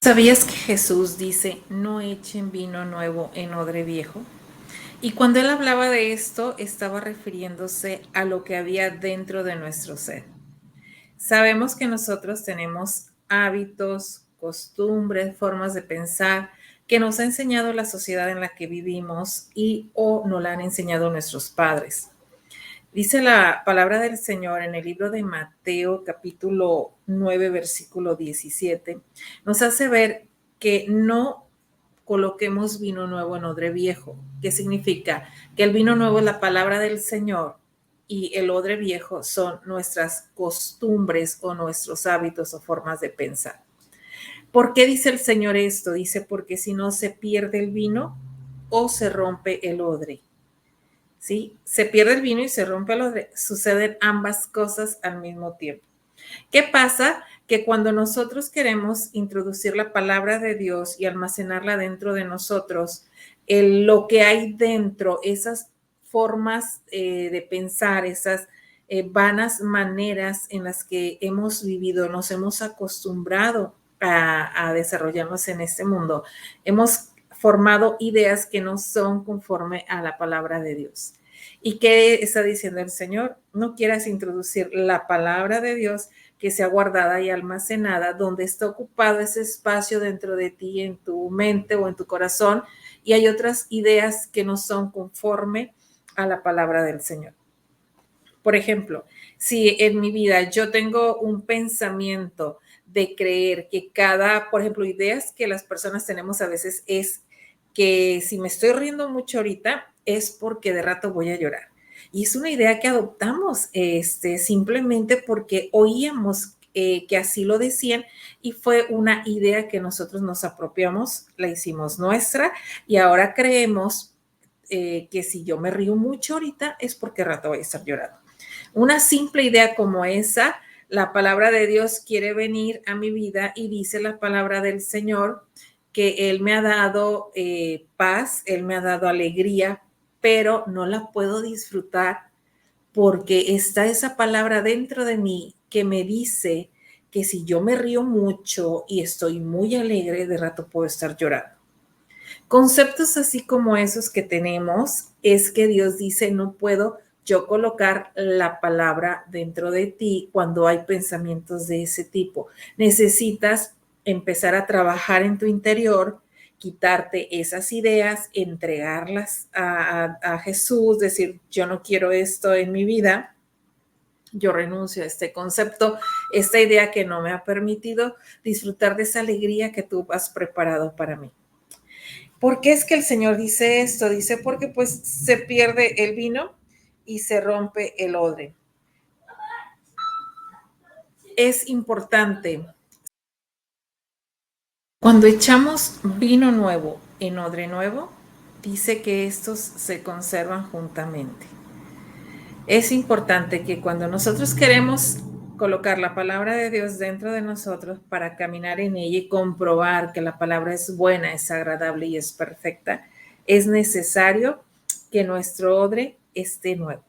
¿Sabías que Jesús dice, no echen vino nuevo en odre viejo? Y cuando él hablaba de esto, estaba refiriéndose a lo que había dentro de nuestro ser. Sabemos que nosotros tenemos hábitos, costumbres, formas de pensar que nos ha enseñado la sociedad en la que vivimos y o nos la han enseñado nuestros padres. Dice la palabra del Señor en el libro de Mateo, capítulo 9, versículo 17, nos hace ver que no coloquemos vino nuevo en odre viejo. ¿Qué significa? Que el vino nuevo es la palabra del Señor y el odre viejo son nuestras costumbres o nuestros hábitos o formas de pensar. ¿Por qué dice el Señor esto? Dice, porque si no se pierde el vino o se rompe el odre. ¿Sí? Se pierde el vino y se rompe el odre. Suceden ambas cosas al mismo tiempo. ¿Qué pasa? Que cuando nosotros queremos introducir la palabra de Dios y almacenarla dentro de nosotros, lo que hay dentro, esas formas de pensar, esas vanas maneras en las que hemos vivido, nos hemos acostumbrado a desarrollarnos en este mundo, hemos formado ideas que no son conforme a la palabra de Dios. ¿Y qué está diciendo el Señor? No quieras introducir la palabra de Dios que sea guardada y almacenada, donde está ocupado ese espacio dentro de ti, en tu mente o en tu corazón, y hay otras ideas que no son conforme a la palabra del Señor. Por ejemplo, si en mi vida yo tengo un pensamiento de creer que por ejemplo, ideas que las personas tenemos a veces es que si me estoy riendo mucho ahorita es porque de rato voy a llorar. Y es una idea que adoptamos simplemente porque oíamos que así lo decían y fue una idea que nosotros nos apropiamos, la hicimos nuestra y ahora creemos que si yo me río mucho ahorita es porque de rato voy a estar llorando. Una simple idea como esa, la palabra de Dios quiere venir a mi vida y dice la palabra del Señor que Él me ha dado paz, Él me ha dado alegría, pero no la puedo disfrutar porque está esa palabra dentro de mí que me dice que si yo me río mucho y estoy muy alegre, de rato puedo estar llorando. Conceptos así como esos que tenemos es que Dios dice, no puedo yo colocar la palabra dentro de ti cuando hay pensamientos de ese tipo. Necesitas empezar a trabajar en tu interior, quitarte esas ideas, entregarlas a Jesús, decir, yo no quiero esto en mi vida, yo renuncio a este concepto, esta idea que no me ha permitido disfrutar de esa alegría que tú has preparado para mí. ¿Por qué es que el Señor dice esto? Dice porque pues se pierde el vino y se rompe el odre. Es importante. Cuando echamos vino nuevo en odre nuevo, dice que estos se conservan juntamente. Es importante que cuando nosotros queremos colocar la palabra de Dios dentro de nosotros para caminar en ella y comprobar que la palabra es buena, es agradable y es perfecta, es necesario que nuestro odre esté nuevo,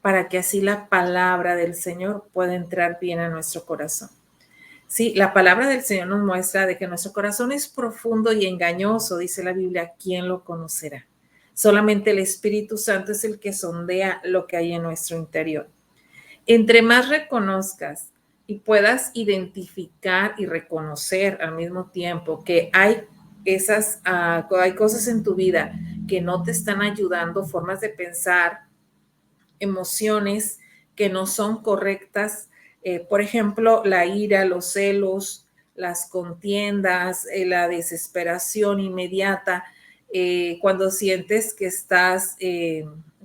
para que así la palabra del Señor pueda entrar bien a nuestro corazón. Sí, la palabra del Señor nos muestra de que nuestro corazón es profundo y engañoso, dice la Biblia, ¿quién lo conocerá? Solamente el Espíritu Santo es el que sondea lo que hay en nuestro interior. Entre más reconozcas y puedas identificar y reconocer al mismo tiempo que hay hay cosas en tu vida que no te están ayudando, formas de pensar, emociones que no son correctas, por ejemplo, la ira, los celos, las contiendas, la desesperación inmediata, cuando sientes que estás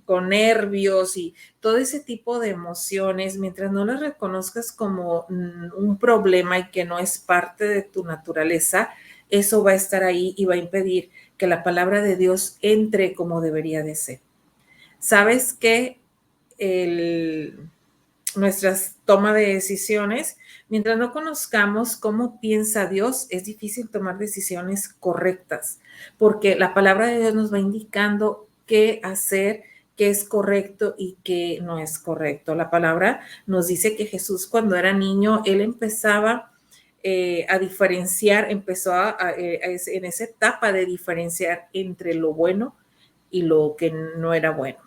con nervios y todo ese tipo de emociones, mientras no las reconozcas como un problema y que no es parte de tu naturaleza, eso va a estar ahí y va a impedir que la palabra de Dios entre como debería de ser. ¿Sabes que nuestras toma de decisiones, mientras no conozcamos cómo piensa Dios, es difícil tomar decisiones correctas, porque la palabra de Dios nos va indicando qué hacer, qué es correcto y qué no es correcto. La palabra nos dice que Jesús cuando era niño, él empezaba a diferenciar, en esa etapa de diferenciar entre lo bueno y lo que no era bueno.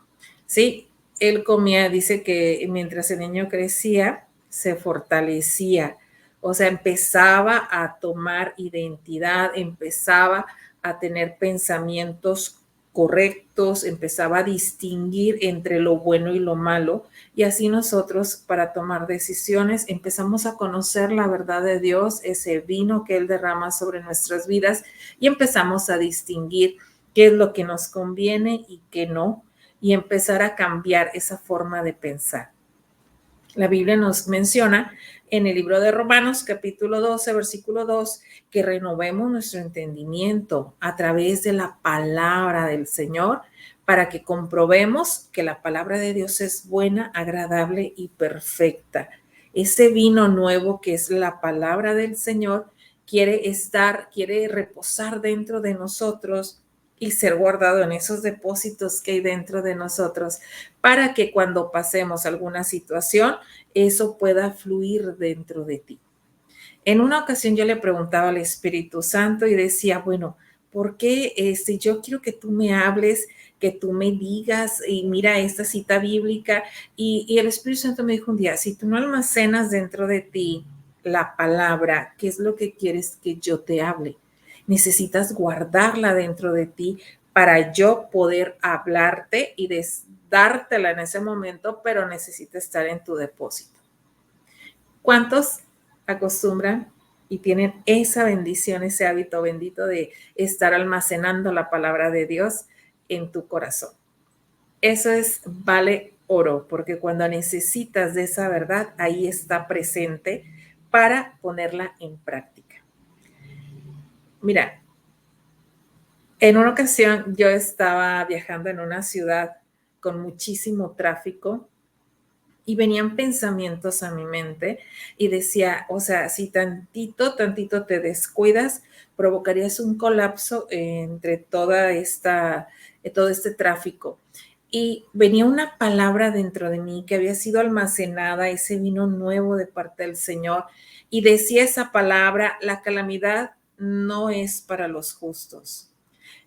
Sí, él comía, dice que mientras el niño crecía, se fortalecía, o sea, empezaba a tomar identidad, empezaba a tener pensamientos correctos, empezaba a distinguir entre lo bueno y lo malo, y así nosotros para tomar decisiones empezamos a conocer la verdad de Dios, ese vino que Él derrama sobre nuestras vidas, y empezamos a distinguir qué es lo que nos conviene y qué no, y empezar a cambiar esa forma de pensar. La Biblia nos menciona en el libro de Romanos, capítulo 12, versículo 2, que renovemos nuestro entendimiento a través de la palabra del Señor para que comprobemos que la palabra de Dios es buena, agradable y perfecta. Ese vino nuevo que es la palabra del Señor quiere reposar dentro de nosotros y ser guardado en esos depósitos que hay dentro de nosotros para que cuando pasemos alguna situación, eso pueda fluir dentro de ti. En una ocasión yo le preguntaba al Espíritu Santo y decía, bueno, ¿por qué yo quiero que tú me hables, que tú me digas y mira esta cita bíblica? Y el Espíritu Santo me dijo un día, si tú no almacenas dentro de ti la palabra, ¿qué es lo que quieres que yo te hable? Necesitas guardarla dentro de ti para yo poder hablarte y dártela en ese momento, pero necesita estar en tu depósito. ¿Cuántos acostumbran y tienen esa bendición, ese hábito bendito de estar almacenando la palabra de Dios en tu corazón? Eso vale oro, porque cuando necesitas de esa verdad, ahí está presente para ponerla en práctica. Mira, en una ocasión yo estaba viajando en una ciudad con muchísimo tráfico y venían pensamientos a mi mente y decía, o sea, si tantito te descuidas, provocarías un colapso entre todo este tráfico. Y venía una palabra dentro de mí que había sido almacenada, ese vino nuevo de parte del Señor, y decía esa palabra, la calamidad no es para los justos.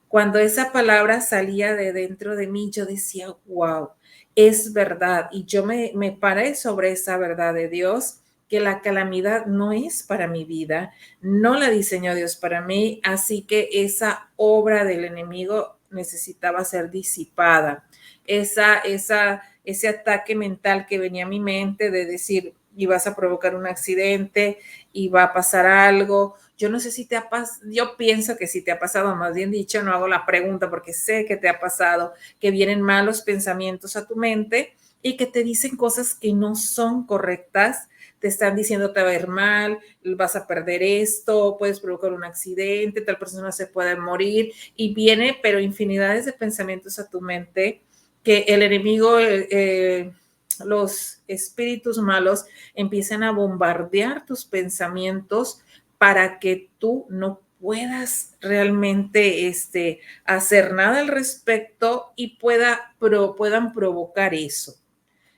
Cuando esa palabra salía de dentro de mí, yo decía, wow, es verdad. Y yo me paré sobre esa verdad de Dios, que la calamidad no es para mi vida, no la diseñó Dios para mí, así que esa obra del enemigo necesitaba ser disipada. Ese ataque mental que venía a mi mente de decir, y vas a provocar un accidente, y va a pasar algo. Yo no sé si te ha pasado, yo pienso que si te ha pasado, más bien dicho, no hago la pregunta porque sé que te ha pasado, que vienen malos pensamientos a tu mente y que te dicen cosas que no son correctas, te están diciendo te va a ir mal, vas a perder esto, puedes provocar un accidente, tal persona se puede morir, y viene, pero infinidades de pensamientos a tu mente que el enemigo, los espíritus malos empiezan a bombardear tus pensamientos para que tú no puedas realmente hacer nada al respecto y puedan provocar eso.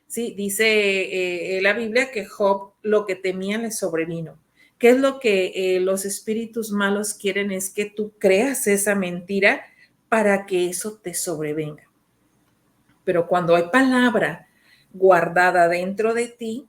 Sí, dice la Biblia que Job lo que temía le sobrevino. ¿Qué es lo que los espíritus malos quieren? Es que tú creas esa mentira para que eso te sobrevenga. Pero cuando hay palabra guardada dentro de ti,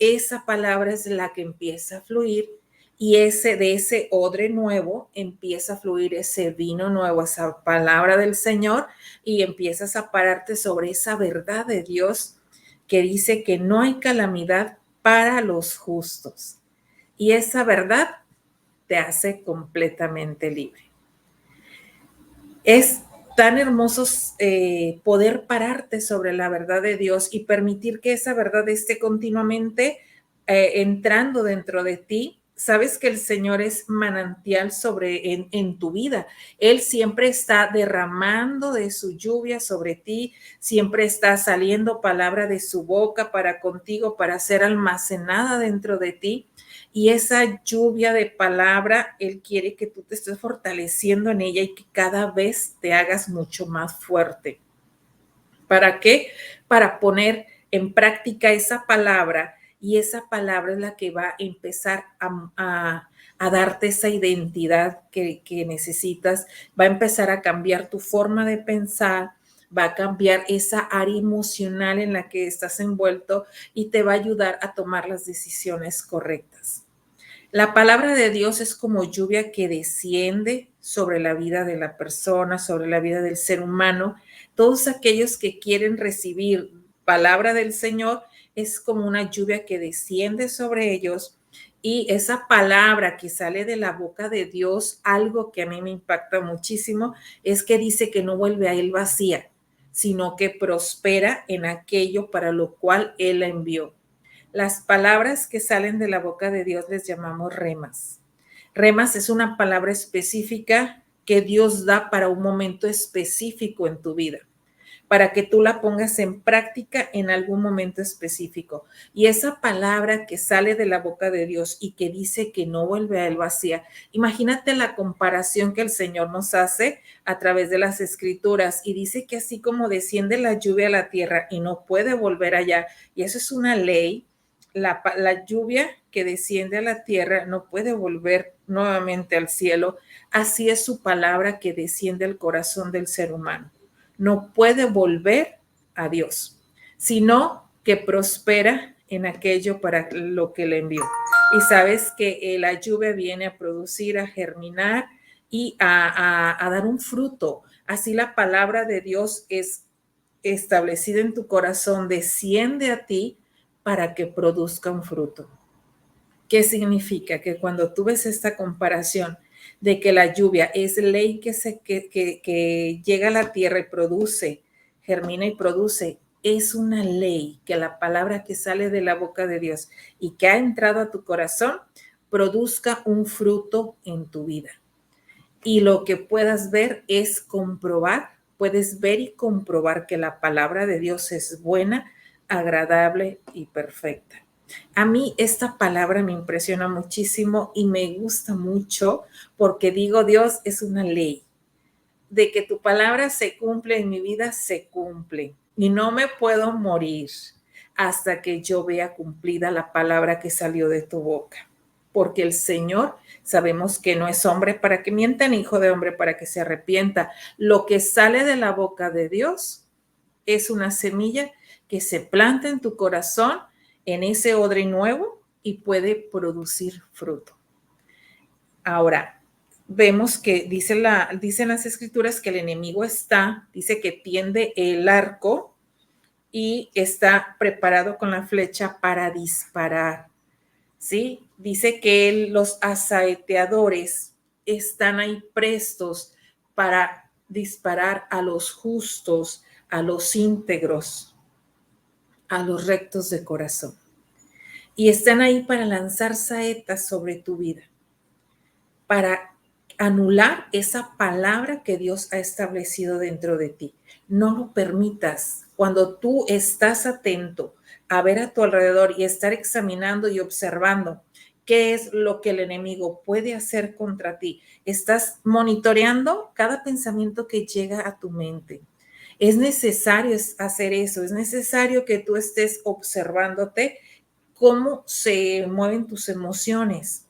esa palabra es la que empieza a fluir y de ese odre nuevo empieza a fluir ese vino nuevo, esa palabra del Señor, y empiezas a pararte sobre esa verdad de Dios que dice que no hay calamidad para los justos. Y esa verdad te hace completamente libre. Es tan hermoso poder pararte sobre la verdad de Dios y permitir que esa verdad esté continuamente entrando dentro de ti. Sabes que el Señor es manantial en tu vida. Él siempre está derramando de su lluvia sobre ti, siempre está saliendo palabra de su boca para contigo, para ser almacenada dentro de ti. Y esa lluvia de palabra, Él quiere que tú te estés fortaleciendo en ella y que cada vez te hagas mucho más fuerte. ¿Para qué? Para poner en práctica esa palabra y esa palabra es la que va a empezar a darte esa identidad que necesitas, va a empezar a cambiar tu forma de pensar, va a cambiar esa área emocional en la que estás envuelto y te va a ayudar a tomar las decisiones correctas. La palabra de Dios es como lluvia que desciende sobre la vida de la persona, sobre la vida del ser humano. Todos aquellos que quieren recibir palabra del Señor es como una lluvia que desciende sobre ellos, y esa palabra que sale de la boca de Dios, algo que a mí me impacta muchísimo, es que dice que no vuelve a él vacía, sino que prospera en aquello para lo cual él la envió. Las palabras que salen de la boca de Dios les llamamos remas. Remas es una palabra específica que Dios da para un momento específico en tu vida, para que tú la pongas en práctica en algún momento específico. Y esa palabra que sale de la boca de Dios y que dice que no vuelve a él vacía, imagínate la comparación que el Señor nos hace a través de las escrituras, y dice que así como desciende la lluvia a la tierra y no puede volver allá, y eso es una ley, la lluvia que desciende a la tierra no puede volver nuevamente al cielo. Así es su palabra que desciende al corazón del ser humano. No puede volver a Dios, sino que prospera en aquello para lo que le envió. Y sabes que la lluvia viene a producir, a germinar y a dar un fruto. Así la palabra de Dios es establecida en tu corazón, desciende a ti para que produzca un fruto. ¿Qué significa? Que cuando tú ves esta comparación de que la lluvia es ley que llega a la tierra y produce, germina y produce, es una ley que la palabra que sale de la boca de Dios y que ha entrado a tu corazón produzca un fruto en tu vida. Y lo que puedas ver es comprobar, puedes ver y comprobar que la palabra de Dios es buena, agradable y perfecta. A mí esta palabra me impresiona muchísimo y me gusta mucho porque digo, Dios, es una ley. De que tu palabra se cumple en mi vida, se cumple. Y no me puedo morir hasta que yo vea cumplida la palabra que salió de tu boca. Porque el Señor, sabemos que no es hombre para que mienta, ni hijo de hombre para que se arrepienta. Lo que sale de la boca de Dios es una semilla que se planta en tu corazón, en ese odre nuevo, y puede producir fruto. Ahora, vemos que dicen las escrituras que el enemigo dice que tiende el arco y está preparado con la flecha para disparar, ¿sí? Dice que los asaeteadores están ahí prestos para disparar a los justos, a los íntegros, a los rectos de corazón. Y están ahí para lanzar saetas sobre tu vida, para anular esa palabra que Dios ha establecido dentro de ti. No lo permitas. Cuando tú estás atento a ver a tu alrededor y estar examinando y observando qué es lo que el enemigo puede hacer contra ti, estás monitoreando cada pensamiento que llega a tu mente. Es necesario hacer eso, es necesario que tú estés observándote cómo se mueven tus emociones.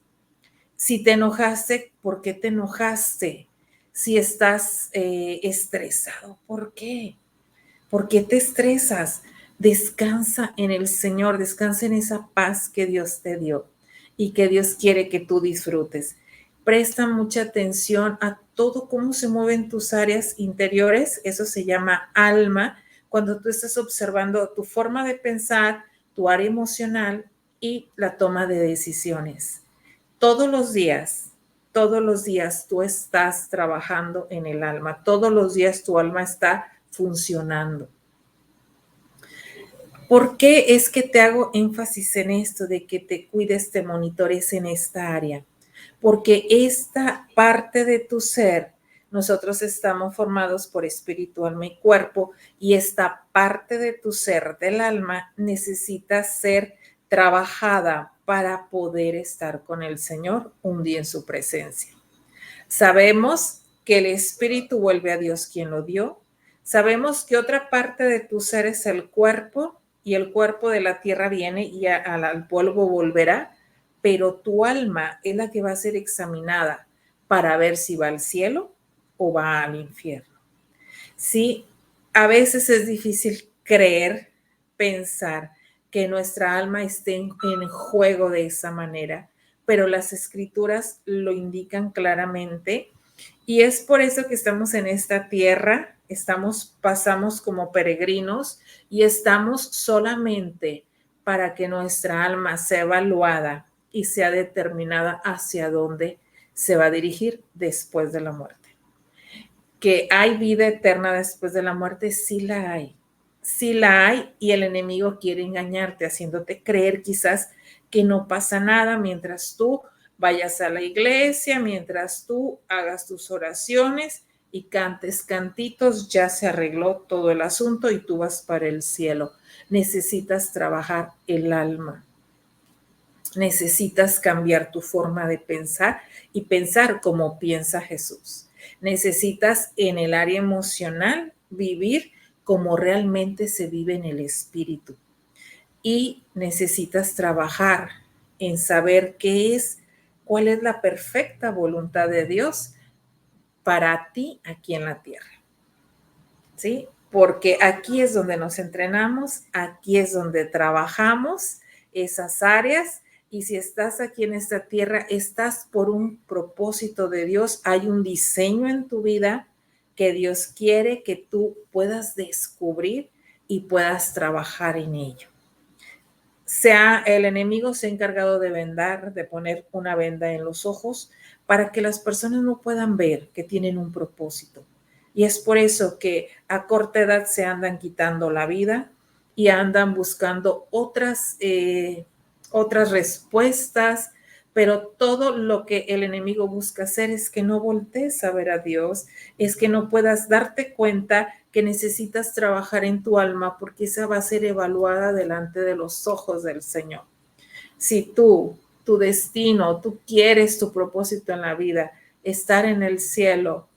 Si te enojaste, ¿por qué te enojaste? Si estás estresado, ¿por qué? ¿Por qué te estresas? Descansa en el Señor, descansa en esa paz que Dios te dio y que Dios quiere que tú disfrutes. Presta mucha atención a todo cómo se mueven tus áreas interiores, eso se llama alma, cuando tú estás observando tu forma de pensar, tu área emocional y la toma de decisiones. Todos los días tú estás trabajando en el alma, todos los días tu alma está funcionando. ¿Por qué es que te hago énfasis en esto de que te cuides, te monitores en esta área? Porque esta parte de tu ser, nosotros estamos formados por espíritu, alma y cuerpo, y esta parte de tu ser del alma necesita ser trabajada para poder estar con el Señor un día en su presencia. Sabemos que el espíritu vuelve a Dios quien lo dio. Sabemos que otra parte de tu ser es el cuerpo y el cuerpo de la tierra viene y al polvo volverá, pero tu alma es la que va a ser examinada para ver si va al cielo o va al infierno. Sí, a veces es difícil creer, pensar que nuestra alma esté en juego de esa manera, pero las escrituras lo indican claramente y es por eso que estamos en esta tierra, pasamos como peregrinos y estamos solamente para que nuestra alma sea evaluada y sea determinada hacia dónde se va a dirigir después de la muerte. Que hay vida eterna después de la muerte, sí la hay. Sí la hay y el enemigo quiere engañarte, haciéndote creer quizás que no pasa nada mientras tú vayas a la iglesia, mientras tú hagas tus oraciones y cantes cantitos, ya se arregló todo el asunto y tú vas para el cielo. Necesitas trabajar el alma. Necesitas cambiar tu forma de pensar y pensar como piensa Jesús. Necesitas en el área emocional vivir como realmente se vive en el espíritu. Y necesitas trabajar en saber cuál es la perfecta voluntad de Dios para ti aquí en la tierra. ¿Sí? Porque aquí es donde nos entrenamos, aquí es donde trabajamos esas áreas. Y si estás aquí en esta tierra, estás por un propósito de Dios. Hay un diseño en tu vida que Dios quiere que tú puedas descubrir y puedas trabajar en ello. El enemigo se ha encargado de vendar, de poner una venda en los ojos para que las personas no puedan ver que tienen un propósito. Y es por eso que a corta edad se andan quitando la vida y andan buscando otras respuestas, pero todo lo que el enemigo busca hacer es que no voltees a ver a Dios, es que no puedas darte cuenta que necesitas trabajar en tu alma porque esa va a ser evaluada delante de los ojos del Señor. Si tu destino, tú quieres tu propósito en la vida, estar en el cielo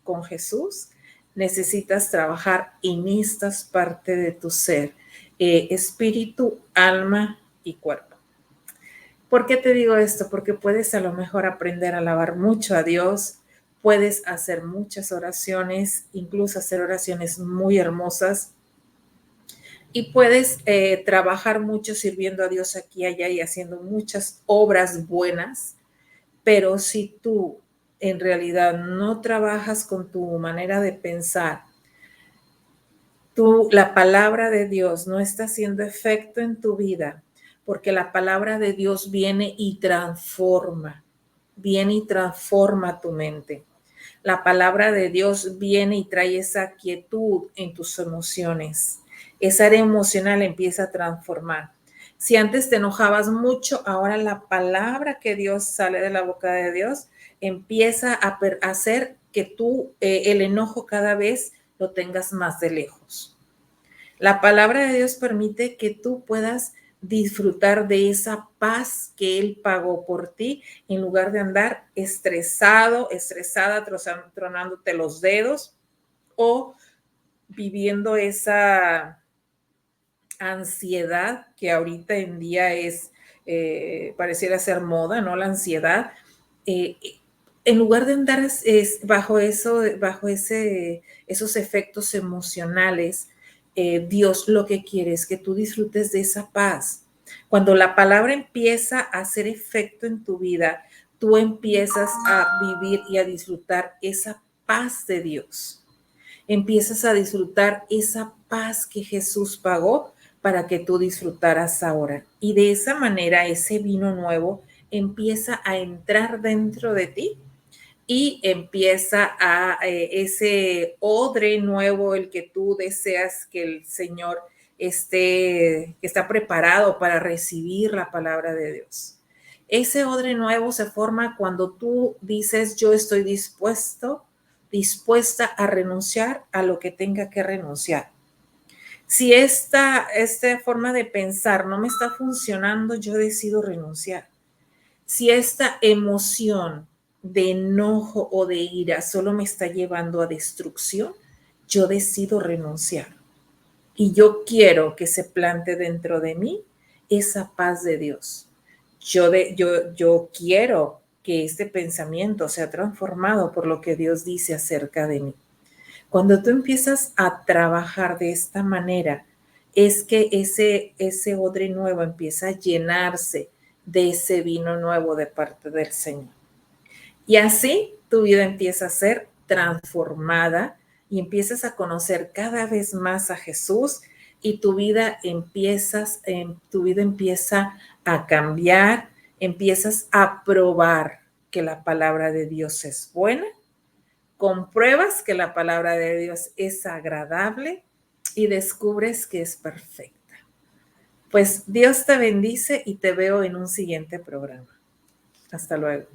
con Jesús, necesitas trabajar en estas partes de tu ser, espíritu, alma y cuerpo. ¿Por qué te digo esto? Porque puedes a lo mejor aprender a alabar mucho a Dios, puedes hacer muchas oraciones, incluso hacer oraciones muy hermosas y puedes trabajar mucho sirviendo a Dios aquí y allá y haciendo muchas obras buenas, pero si tú en realidad no trabajas con tu manera de pensar, la palabra de Dios no está haciendo efecto en tu vida, porque la palabra de Dios viene y transforma tu mente. La palabra de Dios viene y trae esa quietud en tus emociones. Esa área emocional empieza a transformar. Si antes te enojabas mucho, ahora la palabra que Dios sale de la boca de Dios empieza a hacer que tú el enojo cada vez lo tengas más de lejos. La palabra de Dios permite que tú puedas disfrutar de esa paz que Él pagó por ti, en lugar de andar estresada, tronándote los dedos o viviendo esa ansiedad que ahorita en día pareciera ser moda, ¿no? La ansiedad. Eh, en lugar de andar bajo esos efectos emocionales, Dios lo que quiere es que tú disfrutes de esa paz. Cuando la palabra empieza a hacer efecto en tu vida, tú empiezas a vivir y a disfrutar esa paz de Dios. Empiezas a disfrutar esa paz que Jesús pagó para que tú disfrutaras ahora. Y de esa manera ese vino nuevo empieza a entrar dentro de ti y empieza ese odre nuevo, el que tú deseas que el Señor que está preparado para recibir la palabra de Dios. Ese odre nuevo se forma cuando tú dices, yo estoy dispuesta a renunciar a lo que tenga que renunciar. Si esta forma de pensar no me está funcionando, yo decido renunciar. Si esta emoción de enojo o de ira solo me está llevando a destrucción, yo decido renunciar. y yo quiero que se plante dentro de mí esa paz de Dios. Yo quiero que este pensamiento sea transformado por lo que Dios dice acerca de mí. Cuando tú empiezas a trabajar de esta manera, es que ese odre nuevo empieza a llenarse de ese vino nuevo de parte del Señor. Y así tu vida empieza a ser transformada y empiezas a conocer cada vez más a Jesús y tu vida empieza a cambiar, empiezas a probar que la palabra de Dios es buena, compruebas que la palabra de Dios es agradable y descubres que es perfecta. Pues Dios te bendice y te veo en un siguiente programa. Hasta luego.